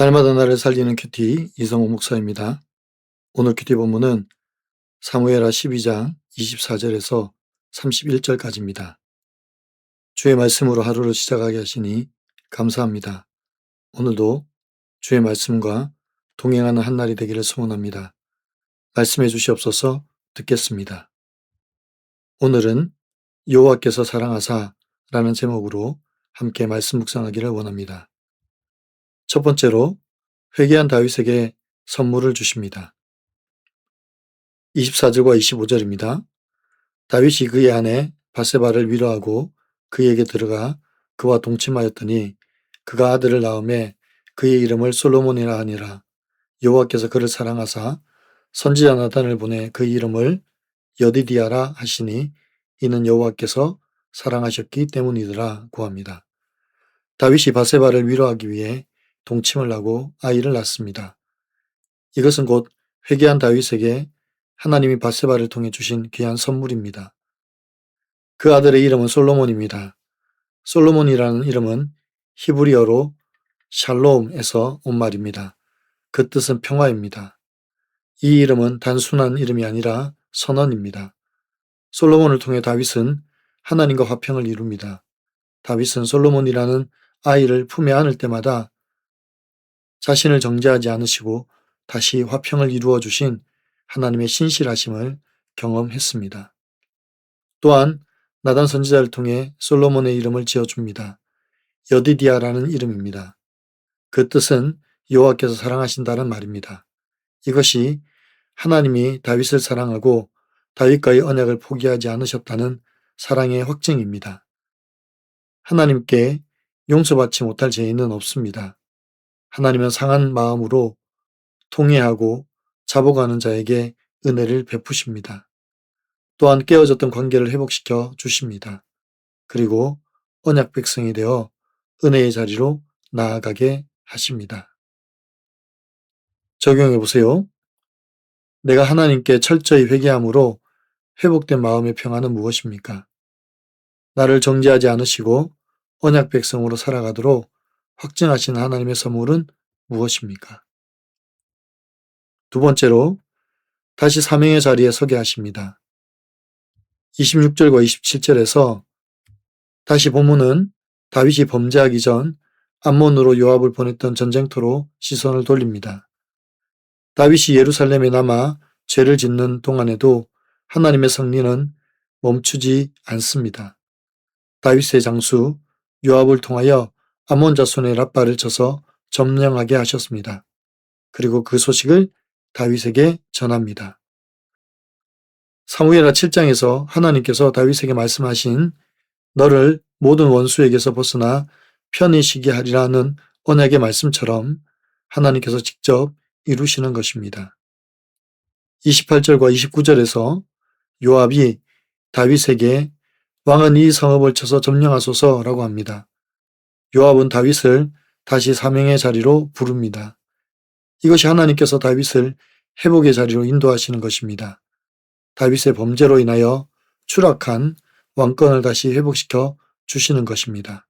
날마다 나를 살리는 큐티 이성호 목사입니다. 오늘 큐티 본문은 사무엘하 12장 24절에서 31절까지입니다. 주의 말씀으로 하루를 시작하게 하시니 감사합니다. 오늘도 주의 말씀과 동행하는 한날이 되기를 소원합니다. 말씀해 주시옵소서. 듣겠습니다. 오늘은 여호와께서 사랑하사라는 제목으로 함께 말씀 묵상하기를 원합니다. 첫 번째로 회개한 다윗에게 선물을 주십니다. 24절과 25절입니다. 다윗이 그의 아내 바세바를 위로하고 그에게 들어가 그와 동침하였더니 그가 아들을 낳음에 그의 이름을 솔로몬이라 하니라. 여호와께서 그를 사랑하사 선지자 나단을 보내 그 이름을 여디디아라 하시니 이는 여호와께서 사랑하셨기 때문이더라 고합니다. 다윗이 바세바를 위로하기 위해 동침을 하고 아이를 낳습니다. 이것은 곧 회개한 다윗에게 하나님이 바세바를 통해 주신 귀한 선물입니다. 그 아들의 이름은 솔로몬입니다. 솔로몬이라는 이름은 히브리어로 샬롬에서 온 말입니다. 그 뜻은 평화입니다. 이 이름은 단순한 이름이 아니라 선언입니다. 솔로몬을 통해 다윗은 하나님과 화평을 이룹니다. 다윗은 솔로몬이라는 아이를 품에 안을 때마다 자신을 정죄하지 않으시고 다시 화평을 이루어 주신 하나님의 신실하심을 경험했습니다. 또한 나단 선지자를 통해 솔로몬의 이름을 지어줍니다. 여디디아라는 이름입니다. 그 뜻은 여호와께서 사랑하신다는 말입니다. 이것이 하나님이 다윗을 사랑하고 다윗과의 언약을 포기하지 않으셨다는 사랑의 확증입니다. 하나님께 용서받지 못할 죄인은 없습니다. 하나님은 상한 마음으로 통회하고 자복하는 자에게 은혜를 베푸십니다. 또한 깨어졌던 관계를 회복시켜 주십니다. 그리고 언약 백성이 되어 은혜의 자리로 나아가게 하십니다. 적용해 보세요. 내가 하나님께 철저히 회개함으로 회복된 마음의 평안은 무엇입니까? 나를 정죄하지 않으시고 언약 백성으로 살아가도록 확증하신 하나님의 선물은 무엇입니까? 두 번째로 다시 사명의 자리에 서게 하십니다. 26절과 27절에서 다시 본문은 다윗이 범죄하기 전 암몬으로 요압을 보냈던 전쟁터로 시선을 돌립니다. 다윗이 예루살렘에 남아 죄를 짓는 동안에도 하나님의 섭리는 멈추지 않습니다. 다윗의 장수 요압을 통하여 암몬 자손의 랍바를 쳐서 점령하게 하셨습니다. 그리고 그 소식을 다윗에게 전합니다. 사무엘하 7장에서 하나님께서 다윗에게 말씀하신 너를 모든 원수에게서 벗어나 편히 쉬게 하리라는 언약의 말씀처럼 하나님께서 직접 이루시는 것입니다. 28절과 29절에서 요압이 다윗에게 왕은 이 성읍을 쳐서 점령하소서라고 합니다. 요압은 다윗을 다시 사명의 자리로 부릅니다. 이것이 하나님께서 다윗을 회복의 자리로 인도하시는 것입니다. 다윗의 범죄로 인하여 추락한 왕권을 다시 회복시켜 주시는 것입니다.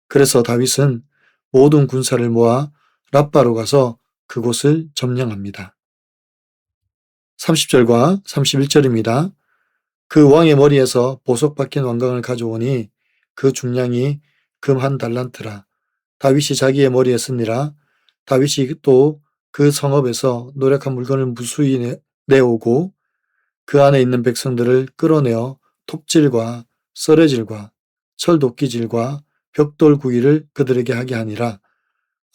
그래서 다윗은 모든 군사를 모아 랍바로 가서 그곳을 점령합니다. 30절과 31절입니다. 그 왕의 머리에서 보석 박힌 왕관을 가져오니 그 중량이 금 한 달란트라. 다윗이 자기의 머리에 쓰니라. 다윗이 또 그 성읍에서 노력한 물건을 무수히 내오고 그 안에 있는 백성들을 끌어내어 톱질과 썰어질과 철도끼질과 벽돌 구이를 그들에게 하게 하니라.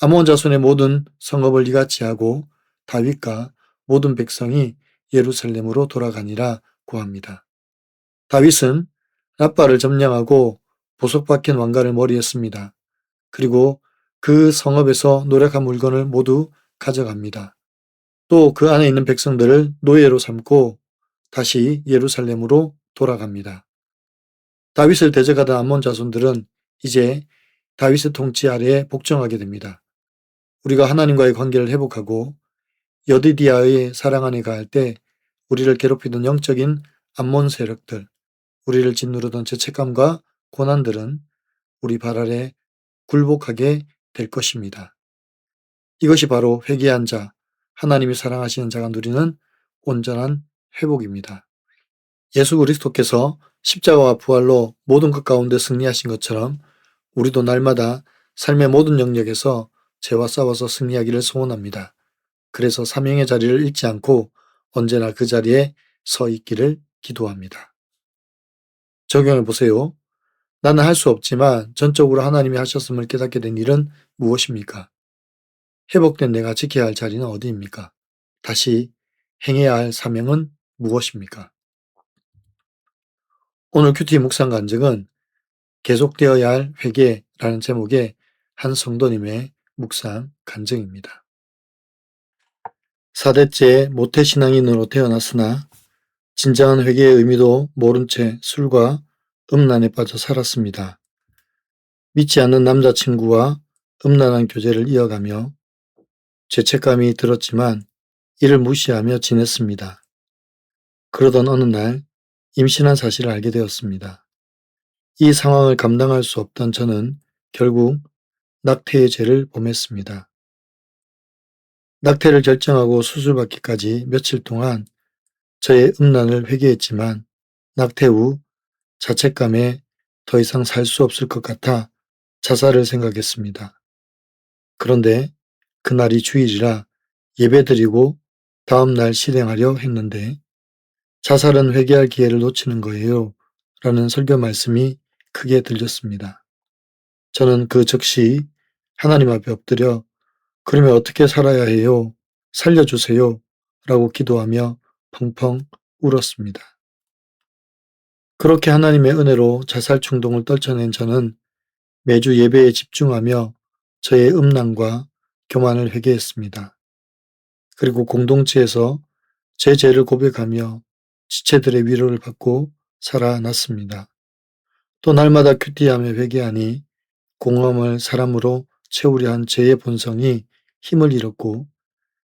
아몬 자손의 모든 성읍을 이같이 하고 다윗과 모든 백성이 예루살렘으로 돌아가니라 고합니다. 다윗은 랍바를 점령하고 보석 박힌 왕관을 머리에 씁니다. 그리고 그 성읍에서 노력한 물건을 모두 가져갑니다. 또 그 안에 있는 백성들을 노예로 삼고 다시 예루살렘으로 돌아갑니다. 다윗을 대적하던 암몬 자손들은 이제 다윗의 통치 아래에 복종하게 됩니다. 우리가 하나님과의 관계를 회복하고 여디디아의 사랑 안에 가할 때 우리를 괴롭히던 영적인 암몬 세력들, 우리를 짓누르던 죄책감과 고난들은 우리 발 아래 굴복하게 될 것입니다. 이것이 바로 회개한 자, 하나님이 사랑하시는 자가 누리는 온전한 회복입니다. 예수 그리스도께서 십자가와 부활로 모든 것 가운데 승리하신 것처럼 우리도 날마다 삶의 모든 영역에서 죄와 싸워서 승리하기를 소원합니다. 그래서 사명의 자리를 잃지 않고 언제나 그 자리에 서 있기를 기도합니다. 적용해 보세요. 나는 할 수 없지만 전적으로 하나님이 하셨음을 깨닫게 된 일은 무엇입니까? 회복된 내가 지켜야 할 자리는 어디입니까? 다시 행해야 할 사명은 무엇입니까? 오늘 큐티 묵상 간증은 계속되어야 할 회개라는 제목의 한 성도님의 묵상 간증입니다. 4대째 모태신앙인으로 태어났으나 진정한 회개의 의미도 모른 채 술과 음란에 빠져 살았습니다. 믿지 않는 남자친구와 음란한 교제를 이어가며 죄책감이 들었지만 이를 무시하며 지냈습니다. 그러던 어느 날 임신한 사실을 알게 되었습니다. 이 상황을 감당할 수 없던 저는 결국 낙태의 죄를 범했습니다. 낙태를 결정하고 수술받기까지 며칠 동안 저의 음란을 회개했지만 낙태 후 자책감에 더 이상 살 수 없을 것 같아 자살을 생각했습니다. 그런데 그날이 주일이라 예배드리고 다음 날 실행하려 했는데 자살은 회개할 기회를 놓치는 거예요. 라는 설교 말씀이 크게 들렸습니다. 저는 그 즉시 하나님 앞에 엎드려 그러면 어떻게 살아야 해요? 살려주세요. 라고 기도하며 펑펑 울었습니다. 그렇게 하나님의 은혜로 자살 충동을 떨쳐낸 저는 매주 예배에 집중하며 저의 음란과 교만을 회개했습니다. 그리고 공동체에서 제 죄를 고백하며 지체들의 위로를 받고 살아났습니다. 또 날마다 큐티하며 회개하니 공허함을 사람으로 채우려 한 죄의 본성이 힘을 잃었고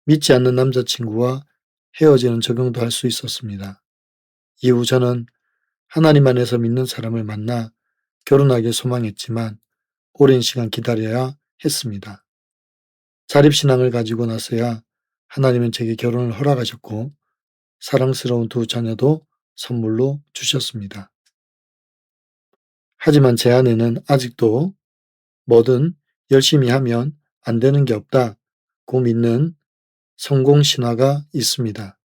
믿지 않는 남자친구와 헤어지는 적용도 할 수 있었습니다. 이후 저는 하나님 안에서 믿는 사람을 만나 결혼하길 소망했지만 오랜 시간 기다려야 했습니다. 자립신앙을 가지고 나서야 하나님은 제게 결혼을 허락하셨고 사랑스러운 두 자녀도 선물로 주셨습니다. 하지만 제 안에는 아직도 뭐든 열심히 하면 안 되는 게 없다고 믿는 성공신화가 있습니다.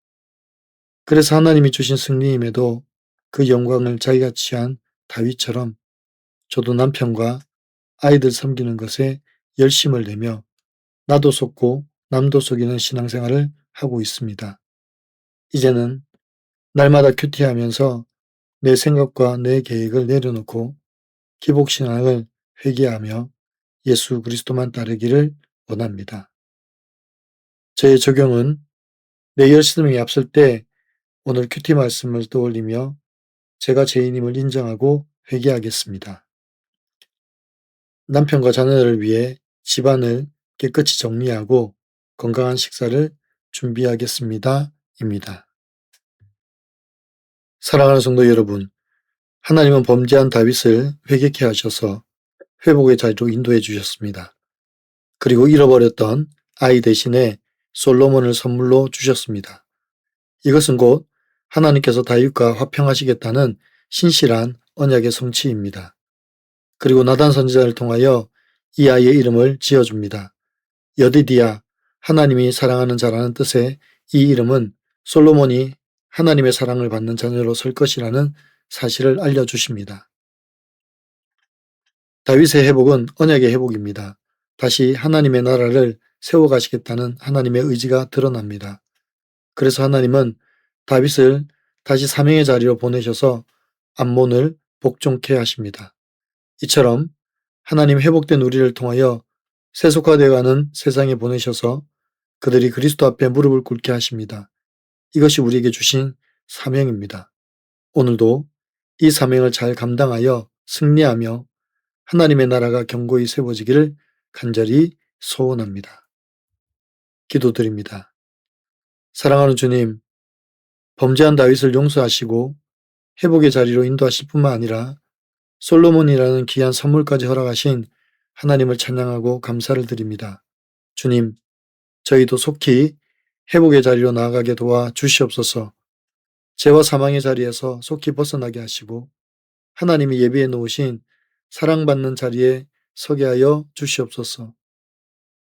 그래서 하나님이 주신 승리임에도 그 영광을 자기가 취한 다윗처럼 저도 남편과 아이들 섬기는 것에 열심을 내며 나도 속고 남도 속이는 신앙생활을 하고 있습니다. 이제는 날마다 큐티하면서 내 생각과 내 계획을 내려놓고 기복신앙을 회개하며 예수 그리스도만 따르기를 원합니다. 저의 적용은 내 열심이 앞설 때 오늘 큐티 말씀을 떠올리며 제가 죄인임을 인정하고 회개하겠습니다. 남편과 자녀를 위해 집안을 깨끗이 정리하고 건강한 식사를 준비하겠습니다. 입니다. 사랑하는 성도 여러분, 하나님은 범죄한 다윗을 회개케 하셔서 회복의 자리로 인도해 주셨습니다. 그리고 잃어버렸던 아이 대신에 솔로몬을 선물로 주셨습니다. 이것은 곧 하나님께서 다윗과 화평하시겠다는 신실한 언약의 성취입니다. 그리고 나단 선지자를 통하여 이 아이의 이름을 지어줍니다. 여디디야, 하나님이 사랑하는 자라는 뜻의 이 이름은 솔로몬이 하나님의 사랑을 받는 자녀로 설 것이라는 사실을 알려주십니다. 다윗의 회복은 언약의 회복입니다. 다시 하나님의 나라를 세워가시겠다는 하나님의 의지가 드러납니다. 그래서 하나님은 다윗을 다시 사명의 자리로 보내셔서 암몬을 복종케 하십니다. 이처럼 하나님 회복된 우리를 통하여 세속화되어가는 세상에 보내셔서 그들이 그리스도 앞에 무릎을 꿇게 하십니다. 이것이 우리에게 주신 사명입니다. 오늘도 이 사명을 잘 감당하여 승리하며 하나님의 나라가 견고히 세워지기를 간절히 소원합니다. 기도드립니다. 사랑하는 주님, 범죄한 다윗을 용서하시고 회복의 자리로 인도하실 뿐만 아니라 솔로몬이라는 귀한 선물까지 허락하신 하나님을 찬양하고 감사를 드립니다. 주님, 저희도 속히 회복의 자리로 나아가게 도와 주시옵소서. 죄와 사망의 자리에서 속히 벗어나게 하시고 하나님이 예비해 놓으신 사랑받는 자리에 서게 하여 주시옵소서.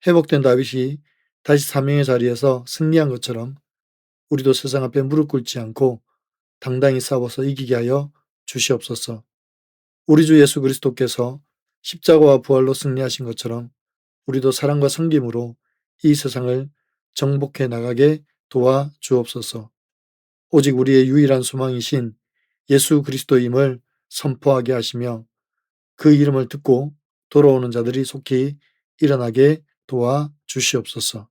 회복된 다윗이 다시 사명의 자리에서 승리한 것처럼 우리도 세상 앞에 무릎 꿇지 않고 당당히 싸워서 이기게 하여 주시옵소서. 우리 주 예수 그리스도께서 십자가와 부활로 승리하신 것처럼 우리도 사랑과 섬김으로 이 세상을 정복해 나가게 도와 주옵소서. 오직 우리의 유일한 소망이신 예수 그리스도임을 선포하게 하시며 그 이름을 듣고 돌아오는 자들이 속히 일어나게 도와 주시옵소서.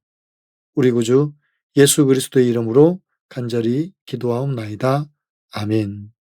우리 구주 예수 그리스도의 이름으로 간절히 기도하옵나이다. 아멘.